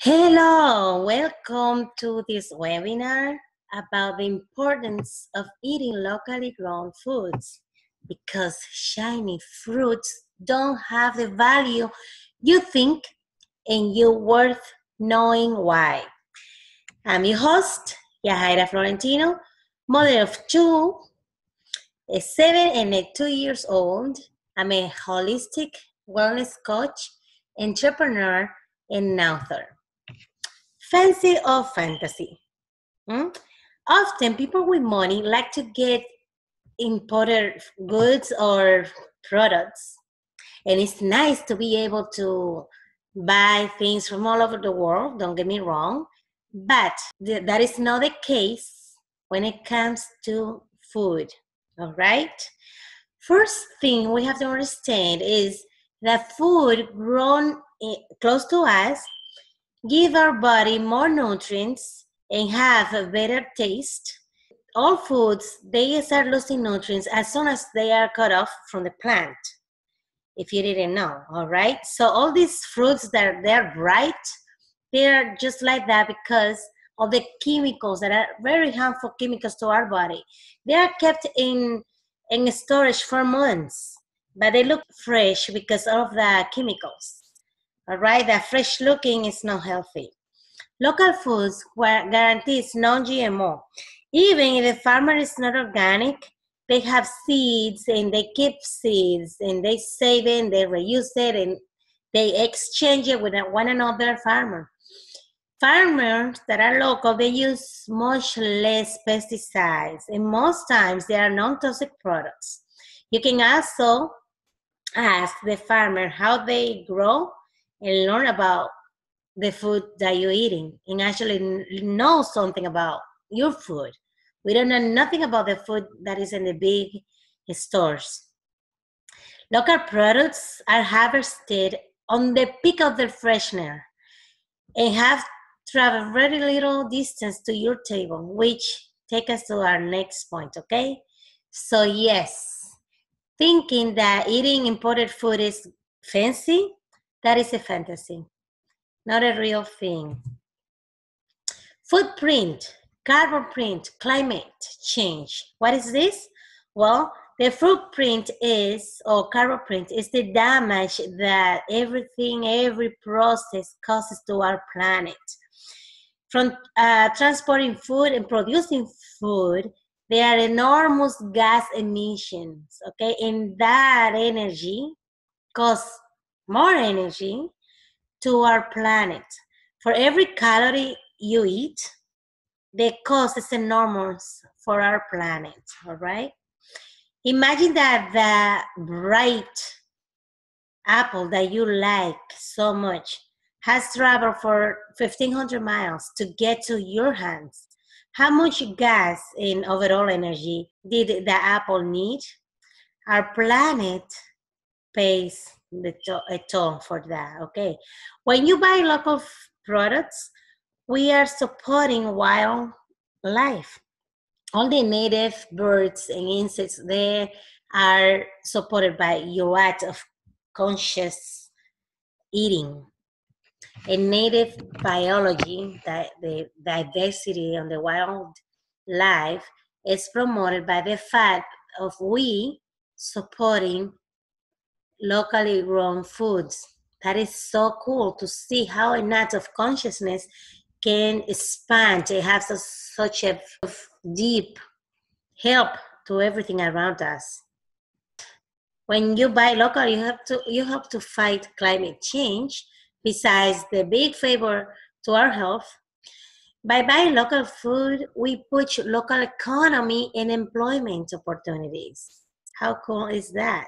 Hello, welcome to this webinar about the importance of eating locally grown foods because shiny fruits don't have the value you think and you're worth knowing why. I'm your host, Yahaira Florentino, mother of two, a 7 and a 2 years old. I'm a holistic wellness coach, entrepreneur, and author. Fancy or fantasy? Often people with money like to get imported goods or products. And it's nice to be able to buy things from all over the world, don't get me wrong. But that is not the case when it comes to food, all right? First thing we have to understand is that food grown close to us give our body more nutrients and have a better taste. All foods, they start losing nutrients as soon as they are cut off from the plant, if you didn't know, all right? So all these fruits that they're bright, they're just like that because of the chemicals that are very harmful chemicals to our body. They are kept in storage for months, but they look fresh because of the chemicals. All right, that fresh looking is not healthy. Local foods guarantees non-GMO. Even if the farmer is not organic, they have seeds and they keep seeds and they save it and they reuse it and they exchange it with one another farmer. Farmers that are local, they use much less pesticides and most times they are non-toxic products. You can also ask the farmer how they grow and learn about the food that you're eating and actually know something about your food. We don't know nothing about the food that is in the big stores. Local products are harvested on the peak of their freshness and have traveled very little distance to your table, which take us to our next point, okay? So yes, thinking that eating imported food is fancy, that is a fantasy, not a real thing. Footprint, carbon print, climate change. What is this? Well, the footprint is, or carbon print, is the damage that every process causes to our planet. From transporting food and producing food, there are enormous gas emissions, okay? And that energy costs more energy to our planet. For every calorie you eat, the cost is enormous for our planet, all right? Imagine that the bright apple that you like so much has traveled for 1,500 miles to get to your hands. How much gas and overall energy did the apple need? Our planet pays a toll for that, okay? When you buy local products, we are supporting wildlife. All the native birds and insects, they are supported by your act of conscious eating. In native biology, the diversity on the wildlife is promoted by the fact of we supporting locally grown foods. That is so cool to see how an act of consciousness can expand. It has such a deep help to everything around us. When you buy local, you have to fight climate change. Besides the big favor to our health, by buying local food, we push local economy and employment opportunities. How cool is that?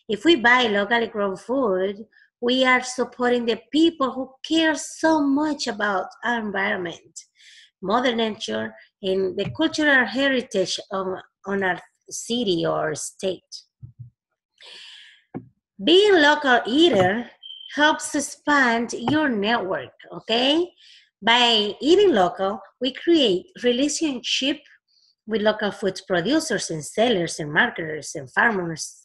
If we buy locally grown food, we are supporting the people who care so much about our environment, Mother Nature, and the cultural heritage on our city or state. Being a local eater helps expand your network, okay? By eating local, we create relationship with local food producers and sellers and marketers and farmers.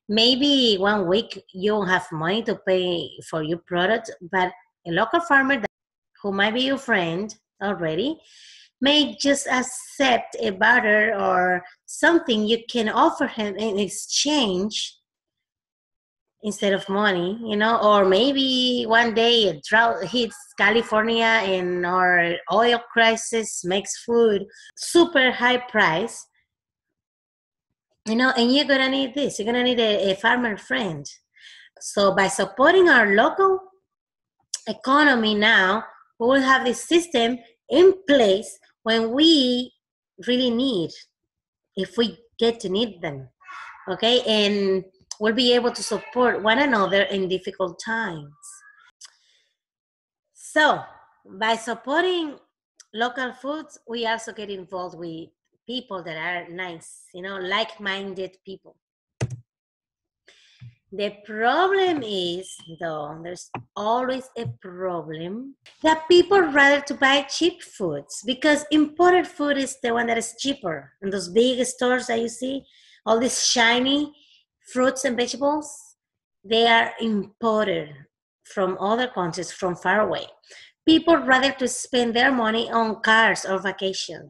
Maybe one week you don't have money to pay for your product, but a local farmer who might be your friend already, may just accept a barter or something you can offer him in exchange instead of money, or maybe one day a drought hits California and our oil crisis makes food super high price, and you're gonna need this. You're gonna need a farmer friend. So by supporting our local economy now, we will have this system in place when we really need, if we get to need them, okay? And we'll be able to support one another in difficult times. So by supporting local foods, we also get involved with people that are nice, like-minded people. The problem is, though, there's always a problem, that people rather to buy cheap foods because imported food is the one that is cheaper. In those big stores that you see, all these shiny fruits and vegetables, they are imported from other countries, from far away. People rather to spend their money on cars or vacation.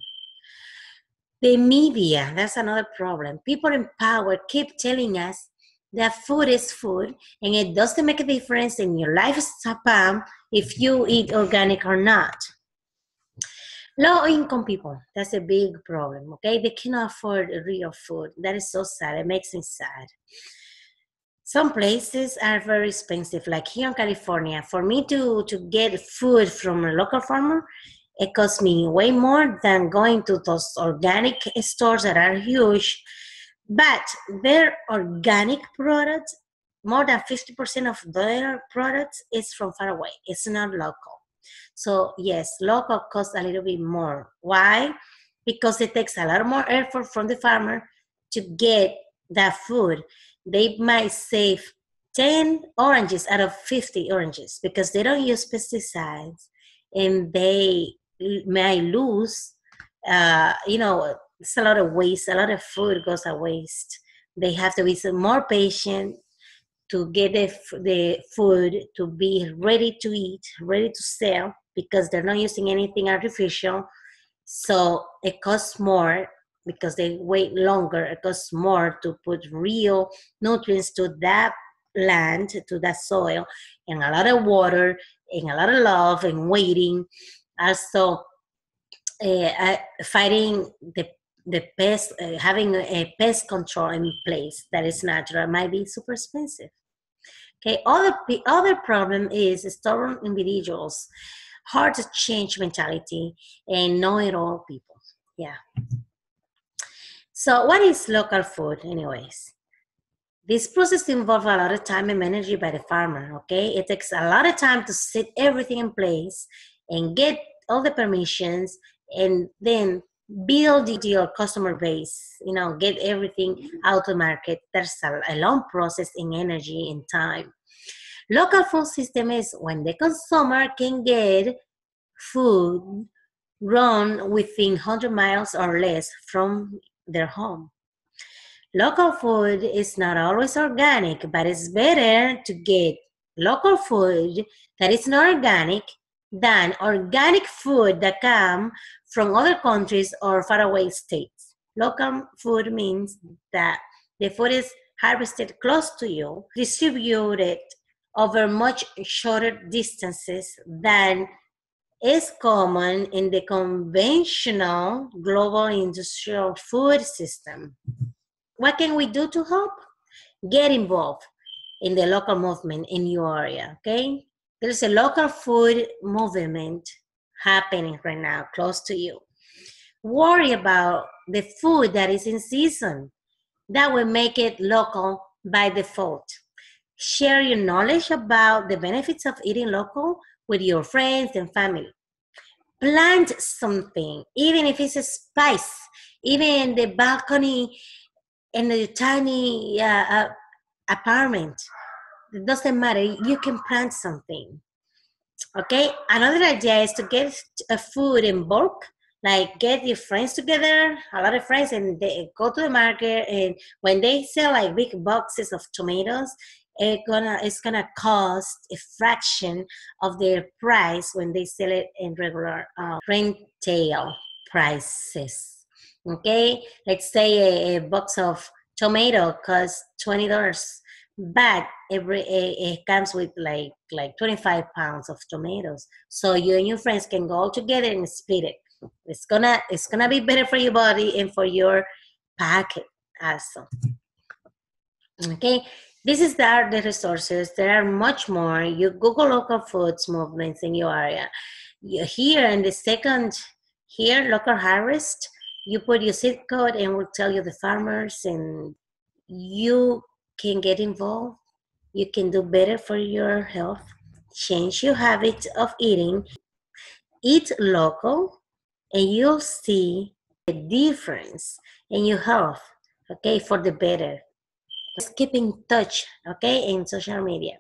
The media, that's another problem. People in power keep telling us that food is food and it doesn't make a difference in your lifespan if you eat organic or not. Low income people, that's a big problem, okay? They cannot afford real food. That is so sad. It makes me sad. Some places are very expensive, like here in California. For me to get food from a local farmer, it costs me way more than going to those organic stores that are huge. But their organic products, more than 50% of their products is from far away. It's not local. So yes, local costs a little bit more. Why? Because it takes a lot more effort from the farmer to get that food. They might save 10 oranges out of 50 oranges because they don't use pesticides, and they may lose, it's a lot of waste. A lot of food goes to waste. They have to be more patient to get the food to be ready to eat, ready to sell, because they're not using anything artificial. So it costs more because they wait longer. It costs more to put real nutrients to that land, to that soil, and a lot of water, and a lot of love, and waiting. Also, fighting the pest, having a pest control in place that is natural might be super expensive. Okay, the other problem is stubborn individuals, hard to change mentality, and know-it-all people. Yeah. So what is local food anyways? This process involves a lot of time and energy by the farmer, okay? It takes a lot of time to set everything in place and get all the permissions, and then build your customer base, get everything out to market. There's a long process in energy and time. Local food system is when the consumer can get food run within 100 miles or less from their home. Local food is not always organic, but it's better to get local food that is not organic than organic food that come from other countries or faraway states. Local food means that the food is harvested close to you, distributed over much shorter distances than is common in the conventional global industrial food system. What can we do to help? Get involved in the local movement in your area, okay? There's a local food movement happening right now close to you. Worry about the food that is in season. That will make it local by default. Share your knowledge about the benefits of eating local with your friends and family. Plant something, even if it's a spice, even in the balcony, in the tiny apartment. It doesn't matter. You can plant something. Okay. Another idea is to get a food in bulk. Like get your friends together, a lot of friends, and they go to the market. And when they sell like big boxes of tomatoes, it's gonna cost a fraction of their price when they sell it in regular retail prices. Okay, let's say a box of tomato costs $20, but it comes with like 25 pounds of tomatoes. So you and your friends can go all together and split it. It's gonna be better for your body and for your pocket also. Okay, this is the resources. There are much more. You Google local foods movements in your area. Here in the second, here local harvest, you put your zip code and will tell you the farmers, and you can get involved. You can do better for your health, change your habits of eating, eat local, and you'll see the difference in your health, okay, for the better. Let's keep in touch, okay, in social media.